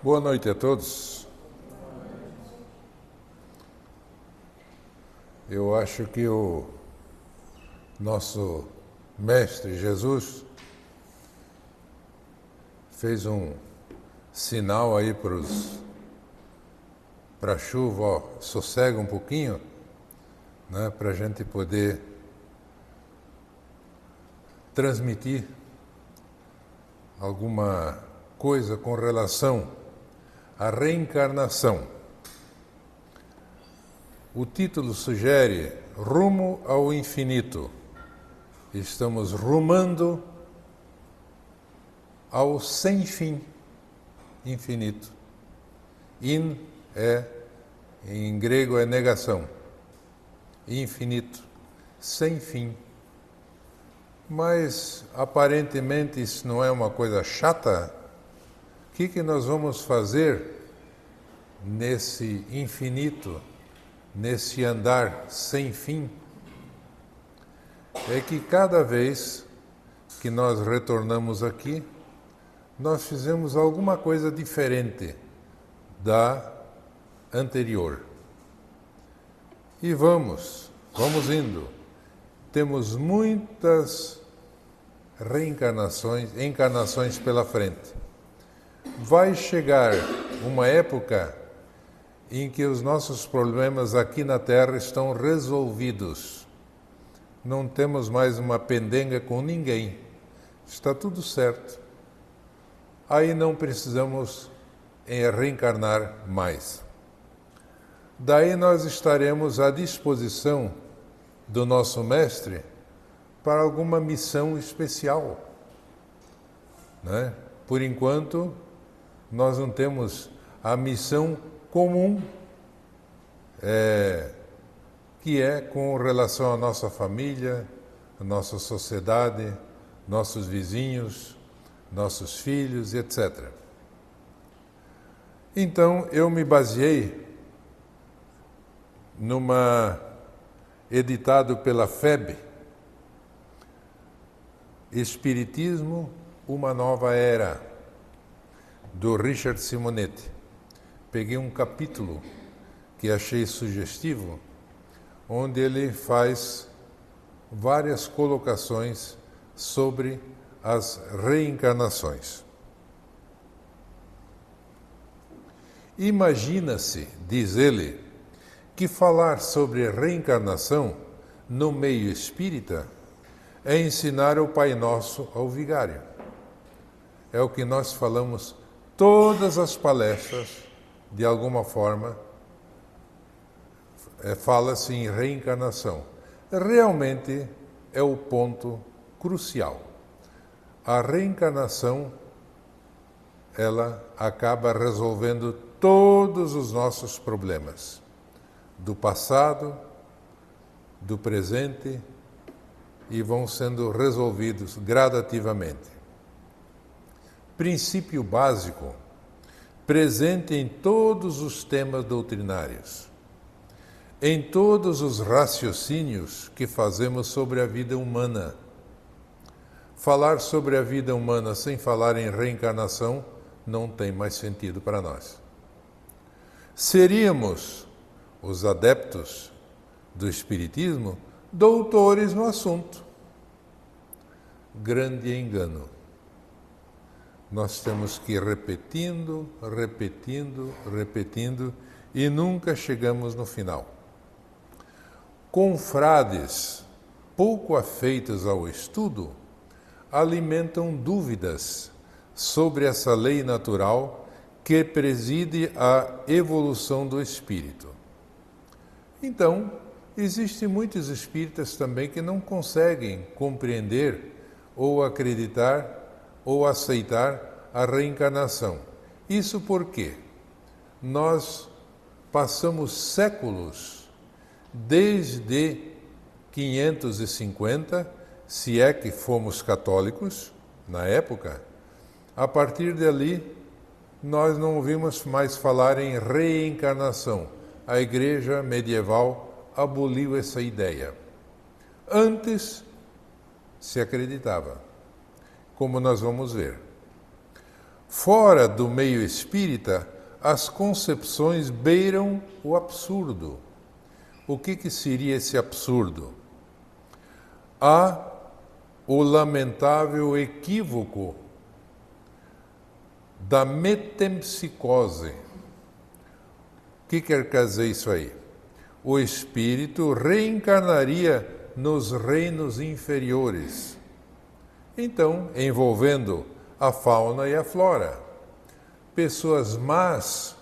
Boa noite a todos. Eu acho que o nosso Mestre Jesus fez um sinal aí para a chuva, ó, sossega um pouquinho, né, para a gente poder transmitir alguma coisa com relação à reencarnação. O título sugere Rumo ao Infinito. Estamos rumando ao sem fim infinito. In em grego é negação. Infinito, sem fim. Mas aparentemente isso não é uma coisa chata. O que nós vamos fazer nesse infinito, nesse andar sem fim? É que cada vez que nós retornamos aqui, nós fizemos alguma coisa diferente da anterior. E vamos indo. Temos muitas encarnações pela frente. Vai chegar uma época em que os nossos problemas aqui na Terra estão resolvidos. Não temos mais uma pendenga com ninguém. Está tudo certo. Aí não precisamos reencarnar mais. Daí nós estaremos à disposição do nosso Mestre para alguma missão especial, né? Por enquanto, nós não temos a missão comum, que é com relação à nossa família, à nossa sociedade, nossos vizinhos, nossos filhos, etc. Então, eu me baseei editado pela FEB, Espiritismo, uma nova era, do Richard Simonetti. Peguei um capítulo que achei sugestivo, onde ele faz várias colocações sobre as reencarnações. Imagina-se, diz ele, que falar sobre reencarnação no meio espírita é ensinar o Pai Nosso ao vigário. É o que nós falamos todas as palestras, de alguma forma, fala-se em reencarnação. Realmente é o ponto crucial. A reencarnação, ela acaba resolvendo todos os nossos problemas, do passado, do presente, e vão sendo resolvidos gradativamente. Princípio básico, presente em todos os temas doutrinários, em todos os raciocínios que fazemos sobre a vida humana. Falar sobre a vida humana sem falar em reencarnação não tem mais sentido para nós. Seríamos, os adeptos do Espiritismo, doutores no assunto. Grande engano. Nós temos que ir repetindo e nunca chegamos no final. Confrades pouco afeitos ao estudo alimentam dúvidas sobre essa lei natural que preside a evolução do espírito. Então, existem muitos espíritas também que não conseguem compreender ou acreditar ou aceitar a reencarnação. Isso porque nós passamos séculos, desde 550, se é que fomos católicos na época, a partir dali nós não ouvimos mais falar em reencarnação. A Igreja medieval aboliu essa ideia. Antes se acreditava, como nós vamos ver. Fora do meio espírita, as concepções beiram o absurdo. O que seria esse absurdo? Há o lamentável equívoco da metempsicose. O que quer dizer isso aí? O espírito reencarnaria nos reinos inferiores, então envolvendo a fauna e a flora. Pessoas más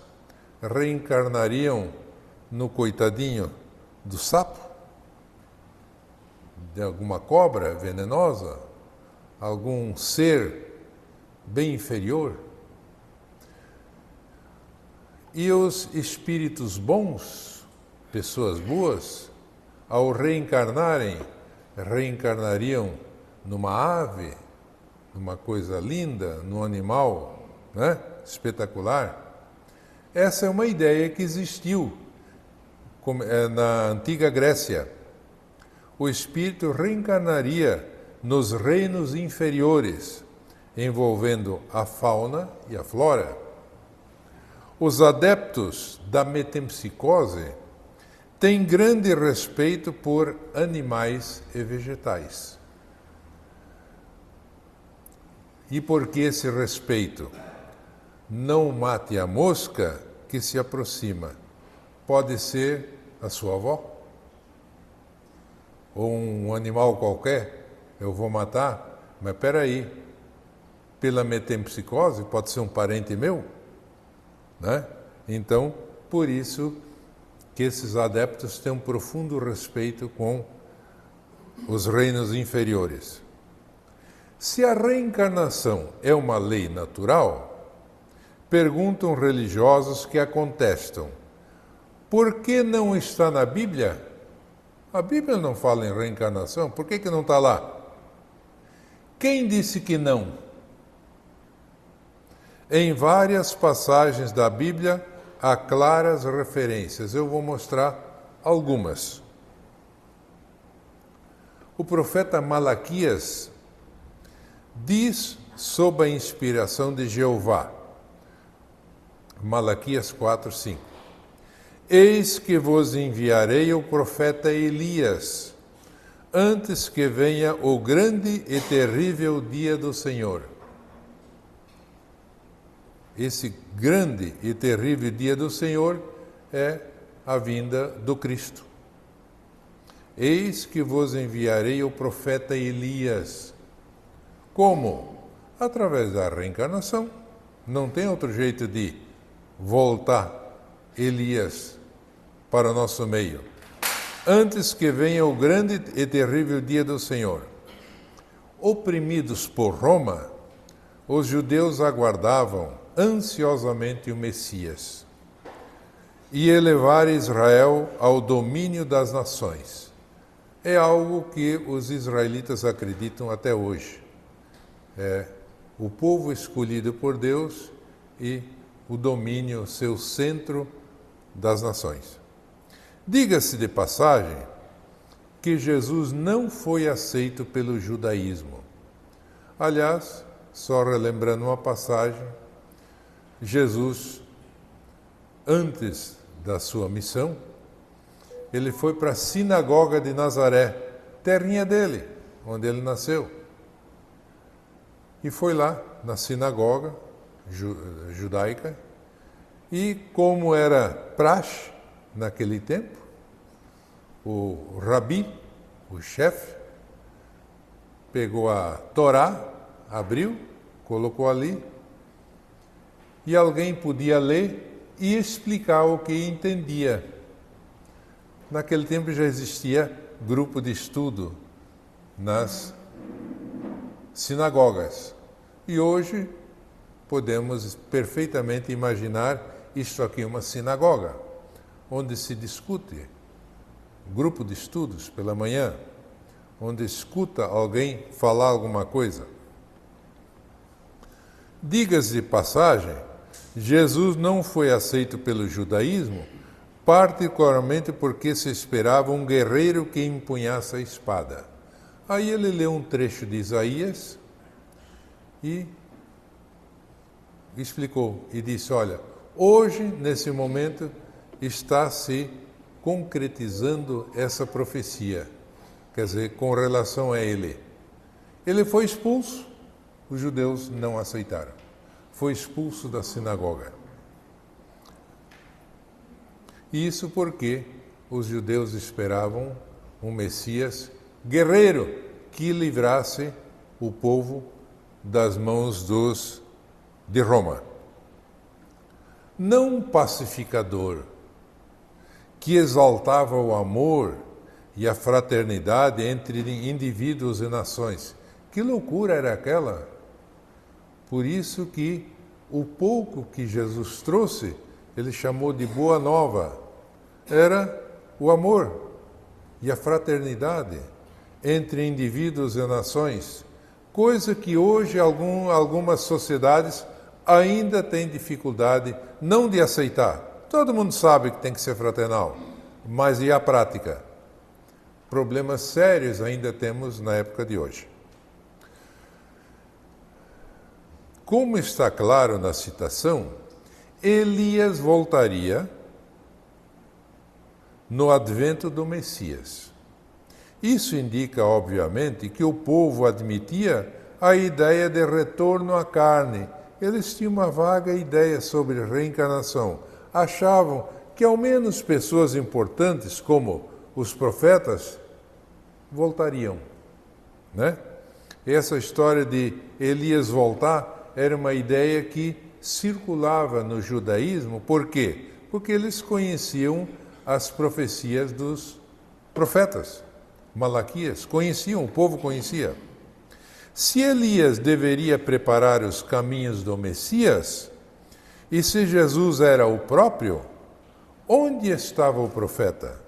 reencarnariam no coitadinho do sapo, de alguma cobra venenosa, algum ser bem inferior. E os espíritos bons, pessoas boas, ao reencarnarem, reencarnariam numa ave, numa coisa linda, num animal, né? Espetacular. Essa é uma ideia que existiu na antiga Grécia. O espírito reencarnaria nos reinos inferiores, envolvendo a fauna e a flora. Os adeptos da metempsicose têm grande respeito por animais e vegetais. E por que esse respeito? Não mate a mosca que se aproxima. Pode ser a sua avó, ou um animal qualquer, eu vou matar, mas espera aí, pela metempsicose pode ser um parente meu, né? Então, por isso que esses adeptos têm um profundo respeito com os reinos inferiores. Se a reencarnação é uma lei natural, perguntam religiosos que a contestam: por que não está na Bíblia? A Bíblia não fala em reencarnação, por que não está lá? Quem disse que não? Em várias passagens da Bíblia há claras referências. Eu vou mostrar algumas. O profeta Malaquias diz sob a inspiração de Jeová, Malaquias 4:5: Eis que vos enviarei o profeta Elias, antes que venha o grande e terrível dia do Senhor. Esse grande e terrível dia do Senhor é a vinda do Cristo. Eis que vos enviarei o profeta Elias. Como? Através da reencarnação. Não tem outro jeito de voltar Elias para o nosso meio. Antes que venha o grande e terrível dia do Senhor. Oprimidos por Roma, os judeus aguardavam ansiosamente o Messias e elevar Israel ao domínio das nações. É algo que os israelitas acreditam até hoje. É o povo escolhido por Deus e o domínio, seu centro das nações. Diga-se de passagem que Jesus não foi aceito pelo judaísmo. Aliás, só relembrando uma passagem, Jesus, antes da sua missão, ele foi para a sinagoga de Nazaré, terrinha dele, onde ele nasceu. E foi lá, na sinagoga judaica, e como era praxe naquele tempo, o rabi, o chefe, pegou a Torá, abriu, colocou ali, e alguém podia ler e explicar o que entendia. Naquele tempo já existia grupo de estudo nas sinagogas. E hoje podemos perfeitamente imaginar isto aqui, uma sinagoga, onde se discute, grupo de estudos pela manhã, onde escuta alguém falar alguma coisa. Diga-se de passagem, Jesus não foi aceito pelo judaísmo, particularmente porque se esperava um guerreiro que empunhasse a espada. Aí ele leu um trecho de Isaías e explicou e disse, olha, hoje, nesse momento, está se concretizando essa profecia, quer dizer, com relação a ele. Ele foi expulso, os judeus não aceitaram. Foi expulso da sinagoga. Isso porque os judeus esperavam um Messias guerreiro que livrasse o povo das mãos de Roma. Não um pacificador que exaltava o amor e a fraternidade entre indivíduos e nações. Que loucura era aquela? Por isso que o pouco que Jesus trouxe, ele chamou de boa nova. Era o amor e a fraternidade entre indivíduos e nações, coisa que hoje algumas sociedades ainda têm dificuldade não de aceitar. Todo mundo sabe que tem que ser fraternal, mas e a prática? Problemas sérios ainda temos na época de hoje. Como está claro na citação, Elias voltaria no advento do Messias. Isso indica, obviamente, que o povo admitia a ideia de retorno à carne. Eles tinham uma vaga ideia sobre reencarnação. Achavam que ao menos pessoas importantes, como os profetas, voltariam, né? Essa história de Elias voltar era uma ideia que circulava no judaísmo. Por quê? Porque eles conheciam as profecias dos profetas. Malaquias, conheciam, o povo conhecia. Se Elias deveria preparar os caminhos do Messias, e se Jesus era o próprio, onde estava o profeta?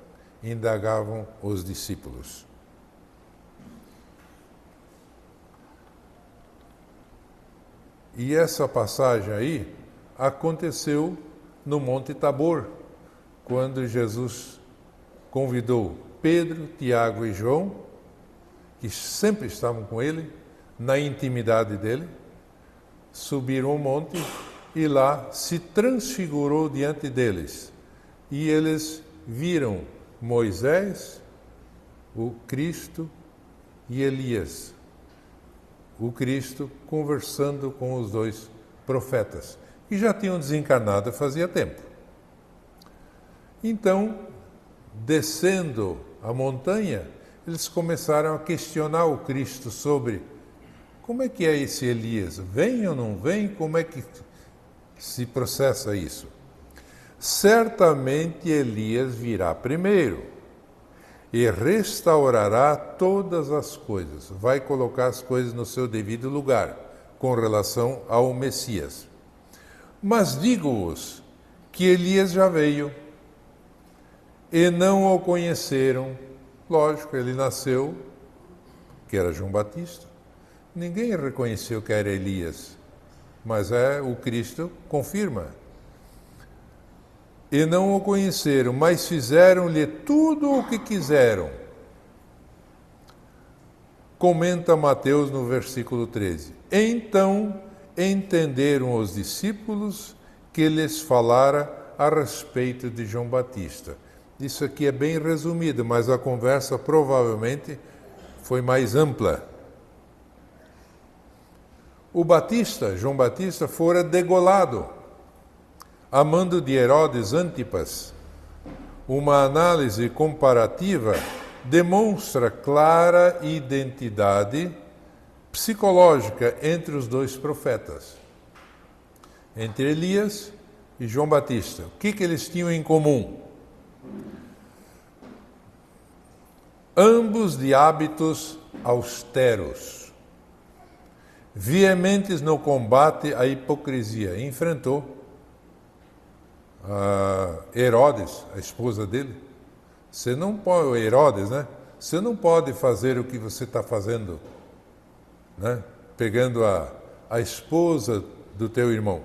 Indagavam os discípulos. E essa passagem aí aconteceu no Monte Tabor, quando Jesus convidou Pedro, Tiago e João, que sempre estavam com ele, na intimidade dele, subiram ao monte e lá se transfigurou diante deles. E eles viram Moisés, o Cristo e Elias, o Cristo conversando com os dois profetas, que já tinham desencarnado fazia tempo. Então, descendo a montanha, eles começaram a questionar o Cristo sobre como é que é esse Elias? Vem ou não vem? Como é que se processa isso? Certamente Elias virá primeiro e restaurará todas as coisas, vai colocar as coisas no seu devido lugar com relação ao Messias. Mas digo-vos que Elias já veio e não o conheceram. Lógico, ele nasceu, que era João Batista. Ninguém reconheceu que era Elias, mas o Cristo confirma. E não o conheceram, mas fizeram-lhe tudo o que quiseram. Comenta Mateus no versículo 13. Então entenderam os discípulos que lhes falara a respeito de João Batista. Isso aqui é bem resumido, mas a conversa provavelmente foi mais ampla. O Batista, João Batista, fora degolado, a mando de Herodes Antipas. Uma análise comparativa demonstra clara identidade psicológica entre os dois profetas, entre Elias e João Batista. O que eles tinham em comum? Ambos de hábitos austeros, veementes no combate à hipocrisia. Enfrentou Herodes, a esposa dele. Você não pode, Herodes, né? Você não pode fazer o que você está fazendo, né? Pegando a esposa do teu irmão.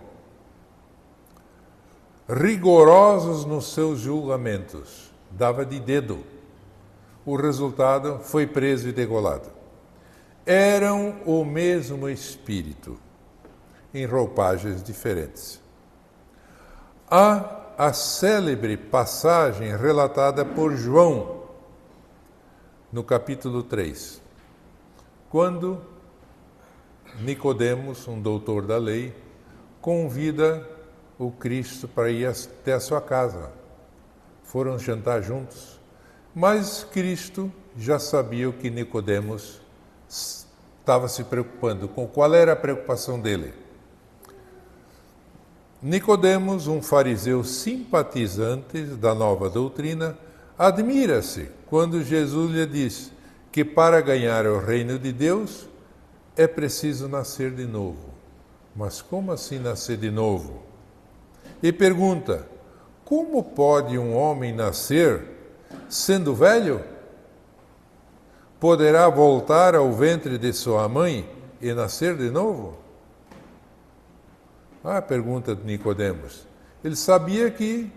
Rigorosos nos seus julgamentos, dava de dedo. O resultado foi preso e degolado. Eram o mesmo espírito. em roupagens diferentes. Há a célebre passagem relatada por João, no capítulo 3, quando Nicodemos, um doutor da lei, convida o Cristo para ir até a sua casa. Foram jantar juntos, mas Cristo já sabia o que Nicodemos estava se preocupando, com qual era a preocupação dele. Nicodemos, um fariseu simpatizante da nova doutrina, admira-se quando Jesus lhe diz que para ganhar o reino de Deus é preciso nascer de novo. Mas como assim nascer de novo? E pergunta: como pode um homem nascer sendo velho? Poderá voltar ao ventre de sua mãe e nascer de novo? A pergunta de Nicodemos. Ele sabia que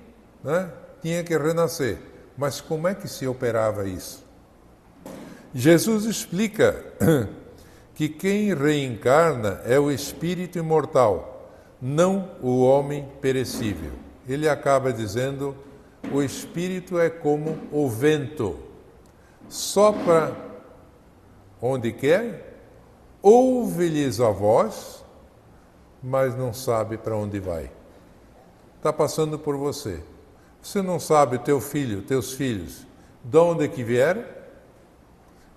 tinha que renascer, mas como é que se operava isso? Jesus explica que quem reencarna é o espírito imortal, não o homem perecível. Ele acaba dizendo: o espírito é como o vento, sopra onde quer, ouve-lhes a voz, mas não sabe para onde vai. Está passando por você. Você não sabe teu filho, teus filhos, de onde que vieram,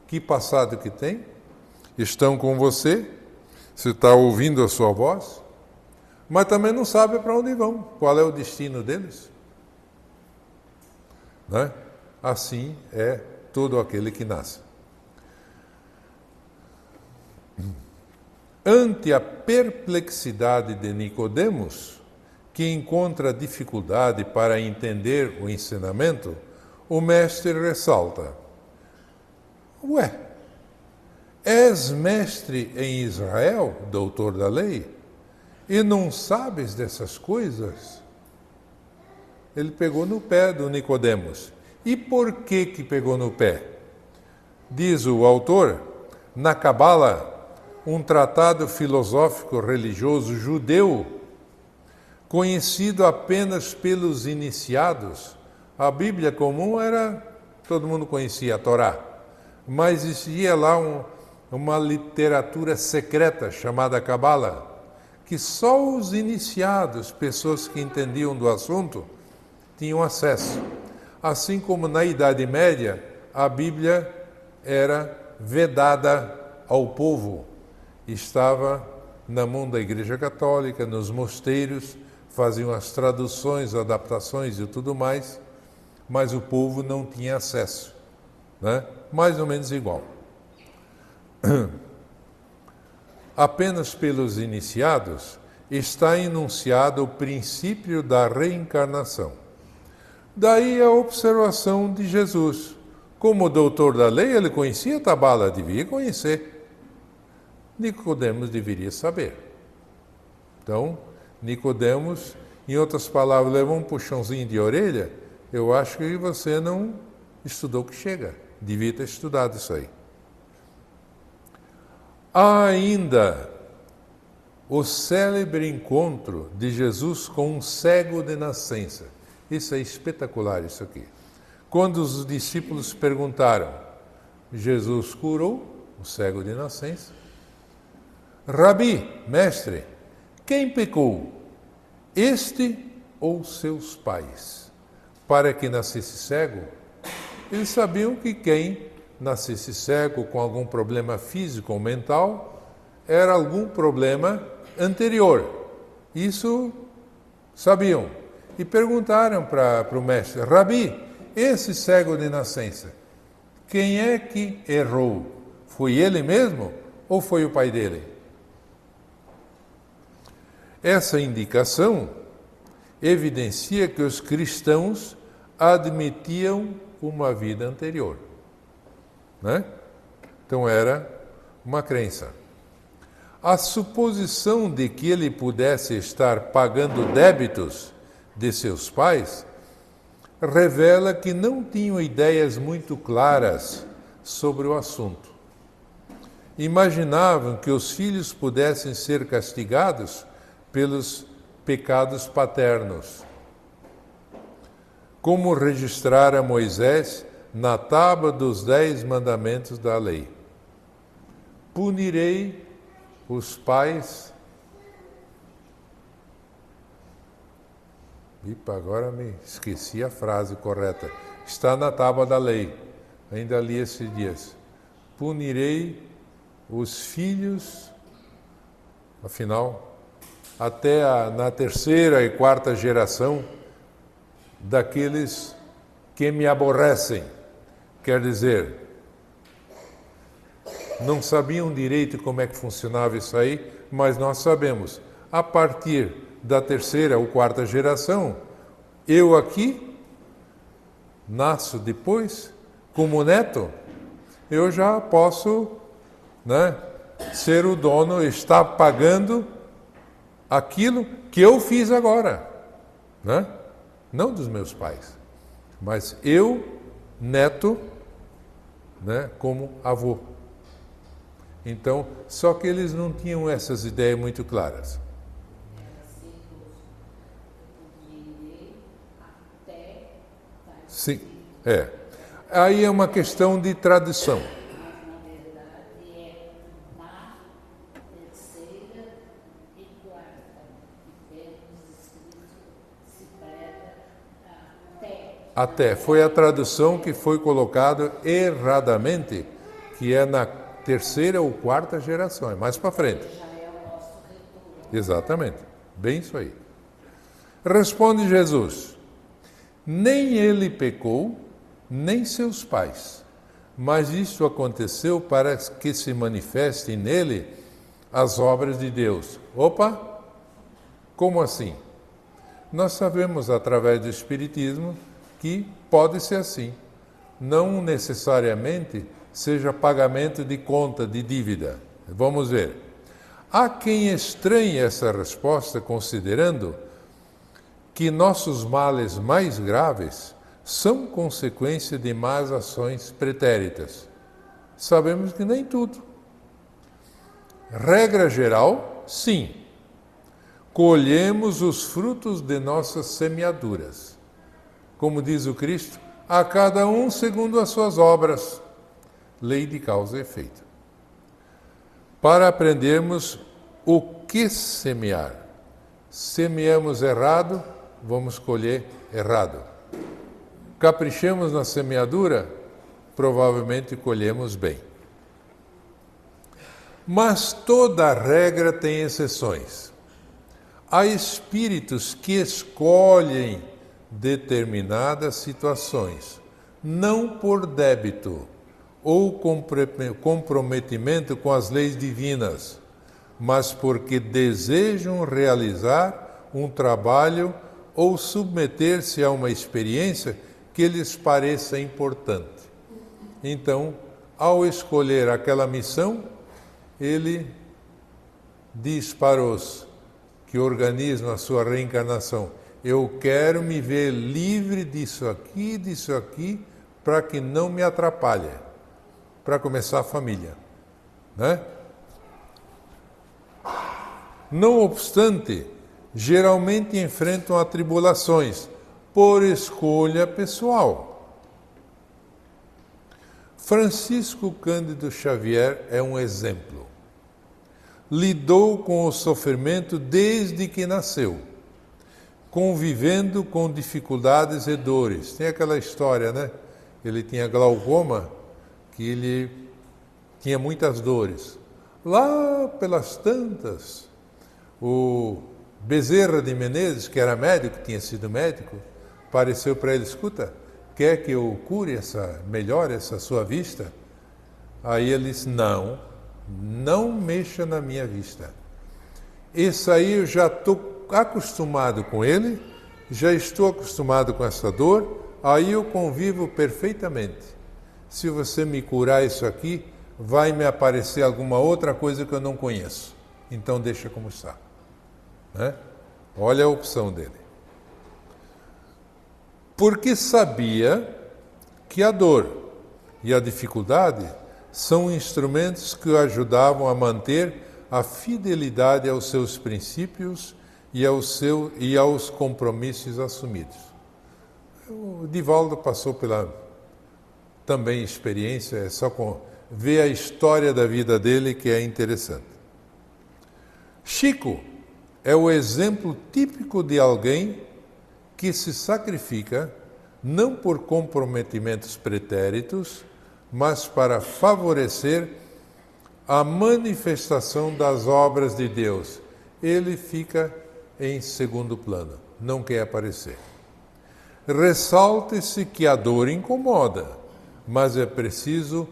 que passado que tem, estão com você, você está ouvindo a sua voz, mas também não sabe para onde vão, qual é o destino deles. Né? Assim é todo aquele que nasce. Ante a perplexidade de Nicodemos, que encontra dificuldade para entender o ensinamento, o mestre ressalta: Ué, és mestre em Israel, doutor da lei, e não sabes dessas coisas? Ele pegou no pé do Nicodemos. E por que pegou no pé? Diz o autor, na Cabala, um tratado filosófico religioso judeu, conhecido apenas pelos iniciados. A Bíblia comum todo mundo conhecia a Torá, mas existia lá uma literatura secreta chamada Cabala, que só os iniciados, pessoas que entendiam do assunto, tinham acesso. Assim como na Idade Média, a Bíblia era vedada ao povo. Estava na mão da Igreja Católica, nos mosteiros, faziam as traduções, adaptações e tudo mais, mas o povo não tinha acesso. Né? Mais ou menos igual. Apenas pelos iniciados está enunciado o princípio da reencarnação. Daí a observação de Jesus. Como doutor da lei, ele conhecia a Cabala, devia conhecer. Nicodemos deveria saber. Então, Nicodemos, em outras palavras, levou um puxãozinho de orelha. Eu acho que você não estudou o que chega. Devia ter estudado isso aí. Há ainda o célebre encontro de Jesus com um cego de nascença. Isso é espetacular, isso aqui. Quando os discípulos perguntaram, Jesus curou o cego de nascença. Rabi, mestre, quem pecou, este ou seus pais, para que nascesse cego? Eles sabiam que quem nascesse cego com algum problema físico ou mental era algum problema anterior. Isso sabiam. E perguntaram para o mestre: Rabi, esse cego de nascença, quem é que errou? Foi ele mesmo ou foi o pai dele? Essa indicação evidencia que os cristãos admitiam uma vida anterior. Né? Então era uma crença. A suposição de que ele pudesse estar pagando débitos de seus pais revela que não tinham ideias muito claras sobre o assunto. Imaginavam que os filhos pudessem ser castigados pelos pecados paternos. Como registrara Moisés na tábua dos 10 mandamentos da lei. Punirei os pais. Agora me esqueci a frase correta. Está na tábua da lei. Ainda li esses dias. Punirei os filhos, afinal, até na terceira e quarta geração daqueles que me aborrecem. Quer dizer, não sabiam direito como é que funcionava isso aí, mas nós sabemos. A partir da terceira ou quarta geração, eu aqui, nasço depois, como neto, eu já posso, ser o dono, estar pagando aquilo que eu fiz agora, não dos meus pais, mas eu, neto, como avô. Então, só que eles não tinham essas ideias muito claras. Sim, é. Aí é uma questão de tradição. Até, foi a tradução que foi colocada erradamente, que é na terceira ou quarta geração, é mais para frente. Exatamente, bem isso aí. Responde Jesus: nem ele pecou, nem seus pais, mas isso aconteceu para que se manifestem nele as obras de Deus. Opa, como assim? Nós sabemos através do Espiritismo que pode ser assim. Não necessariamente seja pagamento de conta, de dívida. Vamos ver. Há quem estranhe essa resposta, considerando que nossos males mais graves são consequência de más ações pretéritas. Sabemos que nem tudo. Regra geral, sim. Colhemos os frutos de nossas semeaduras. Como diz o Cristo, a cada um segundo as suas obras. Lei de causa e efeito. Para aprendermos o que semear. Semeamos errado, vamos colher errado. Caprichamos na semeadura, provavelmente colhemos bem. Mas toda regra tem exceções. Há espíritos que escolhem determinadas situações, não por débito ou comprometimento com as leis divinas, mas porque desejam realizar um trabalho ou submeter-se a uma experiência que lhes pareça importante. Então, ao escolher aquela missão, ele diz para os que organizam a sua reencarnação: eu quero me ver livre disso aqui, para que não me atrapalhe, para começar a família. Não obstante, geralmente enfrentam atribulações por escolha pessoal. Francisco Cândido Xavier é um exemplo. Lidou com o sofrimento desde que nasceu, convivendo com dificuldades e dores. Tem aquela história, Ele tinha glaucoma, que ele tinha muitas dores. Lá pelas tantas, o Bezerra de Menezes, que era médico, tinha sido médico, apareceu para ele: escuta, quer que eu cure melhore essa sua vista? Aí ele disse: não mexa na minha vista. Isso aí eu já estou acostumado com ele, já estou acostumado com essa dor, aí eu convivo perfeitamente. Se você me curar isso aqui, vai me aparecer alguma outra coisa que eu não conheço. Então deixa como está. Olha a opção dele. Porque sabia que a dor e a dificuldade são instrumentos que o ajudavam a manter a fidelidade aos seus princípios e aos compromissos assumidos. O Divaldo passou pela também experiência, é só ver a história da vida dele que é interessante. Chico é o exemplo típico de alguém que se sacrifica não por comprometimentos pretéritos, mas para favorecer a manifestação das obras de Deus. Ele fica em segundo plano, não quer aparecer. Ressalte-se que a dor incomoda, mas é preciso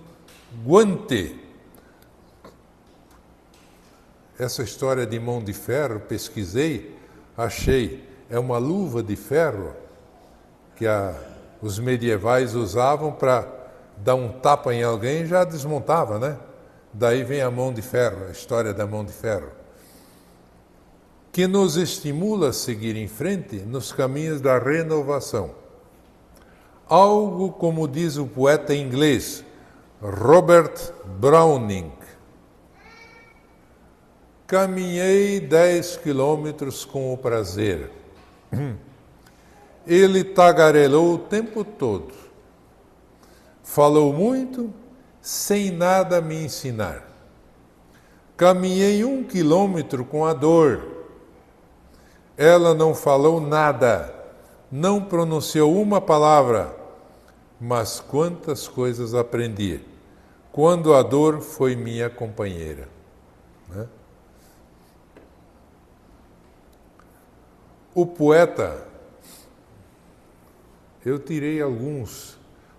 guante. Essa história de mão de ferro, pesquisei, achei, é uma luva de ferro que os medievais usavam para dar um tapa em alguém e já desmontava, né? Daí vem a mão de ferro, a história da mão de ferro, que nos estimula a seguir em frente nos caminhos da renovação. Algo como diz o poeta inglês Robert Browning: caminhei 10 quilômetros com o prazer. Ele tagarelou o tempo todo. Falou muito, sem nada me ensinar. Caminhei 1 quilômetro com a dor. Ela não falou nada, não pronunciou uma palavra, mas quantas coisas aprendi, quando a dor foi minha companheira. Né? O poeta, eu tirei alguns.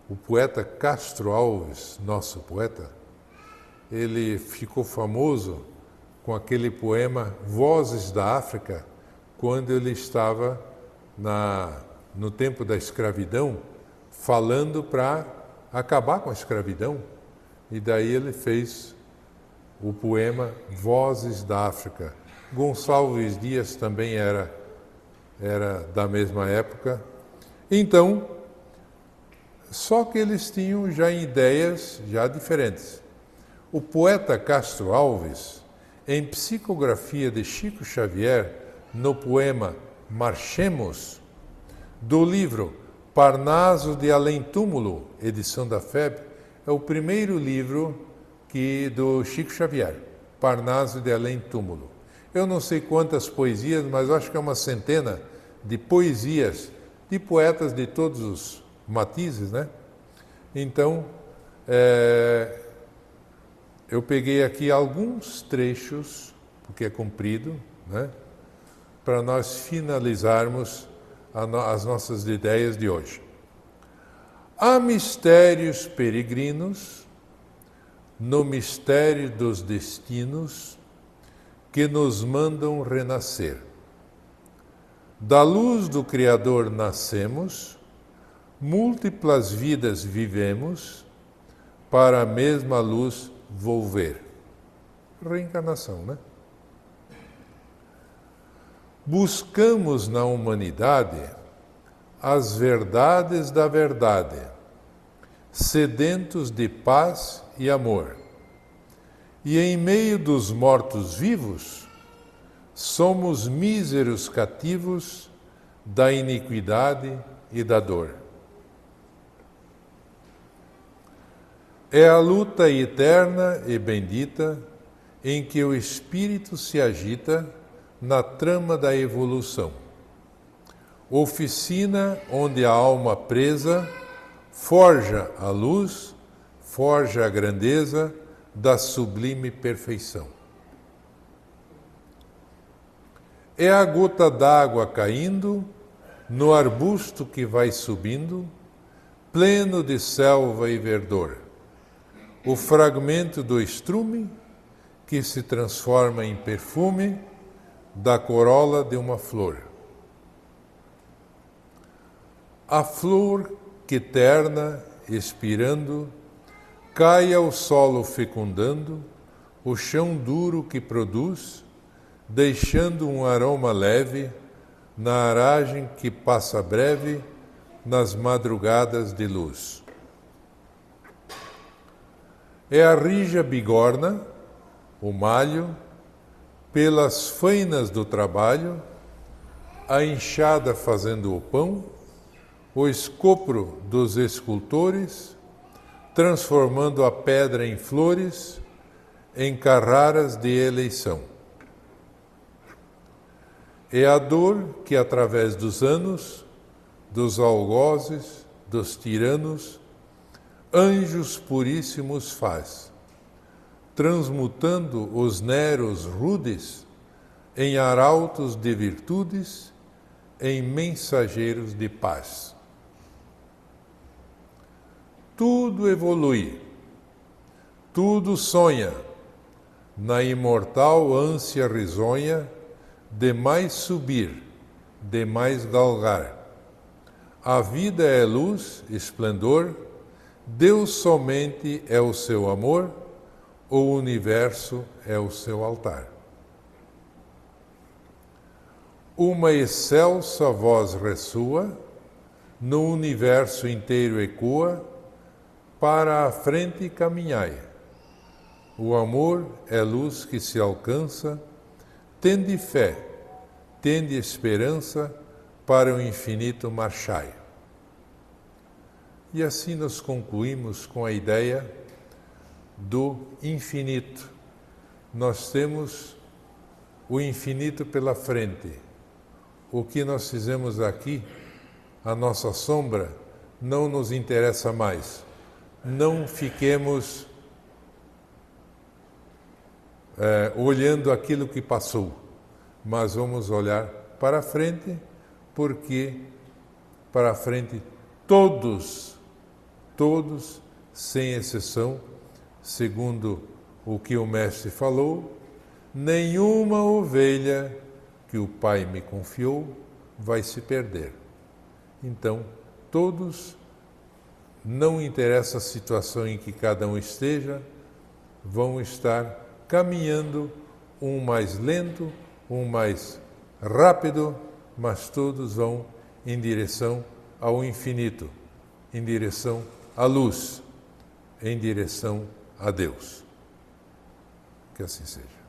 O poeta Castro Alves, nosso poeta, ele ficou famoso com aquele poema Vozes da África, quando ele estava no tempo da escravidão, falando para acabar com a escravidão. E daí ele fez o poema Vozes da África. Gonçalves Dias também era da mesma época. Então, só que eles tinham já ideias já diferentes. O poeta Castro Alves, em psicografia de Chico Xavier, no poema Marchemos, do livro Parnaso de Além Túmulo, edição da FEB, é o primeiro livro do Chico Xavier, Parnaso de Além Túmulo. Eu não sei quantas poesias, mas acho que é uma centena de poesias de poetas de todos os matizes, né? Então, eu peguei aqui alguns trechos, porque é comprido, né? Para nós finalizarmos as nossas ideias de hoje. Há mistérios peregrinos no mistério dos destinos que nos mandam renascer. Da luz do Criador nascemos, múltiplas vidas vivemos, para a mesma luz volver. Reencarnação, né? Buscamos na humanidade as verdades da verdade, sedentos de paz e amor. E em meio dos mortos-vivos, somos míseros cativos da iniquidade e da dor. É a luta eterna e bendita em que o espírito se agita na trama da evolução. Oficina onde a alma presa forja a luz, forja a grandeza da sublime perfeição. É a gota d'água caindo no arbusto que vai subindo, pleno de selva e verdor. O fragmento do estrume que se transforma em perfume da corola de uma flor. A flor que terna, expirando, cai ao solo fecundando, o chão duro que produz, deixando um aroma leve na aragem que passa breve nas madrugadas de luz. É a rija bigorna, o malho, pelas fainas do trabalho, a enxada fazendo o pão, o escopro dos escultores, transformando a pedra em flores, em carraras de eleição. É a dor que, através dos anos, dos algozes, dos tiranos, anjos puríssimos faz, transmutando os neros rudes em arautos de virtudes, em mensageiros de paz. Tudo evolui, tudo sonha, na imortal ânsia risonha de mais subir, de mais galgar. A vida é luz, esplendor, Deus somente é o seu amor, o universo é o seu altar. Uma excelsa voz ressoa, no universo inteiro ecoa, para a frente caminhai. O amor é luz que se alcança, tende fé, tende esperança, para o infinito marchai. E assim nós concluímos com a ideia do infinito. Nós temos o infinito pela frente. O que nós fizemos aqui, a nossa sombra, não nos interessa mais. Não fiquemos olhando aquilo que passou, mas vamos olhar para frente, porque para frente todos, sem exceção, segundo o que o Mestre falou, nenhuma ovelha que o Pai me confiou vai se perder. Então, todos, não interessa a situação em que cada um esteja, vão estar caminhando, um mais lento, um mais rápido, mas todos vão em direção ao infinito, em direção à luz, em direção a Deus. Que assim seja.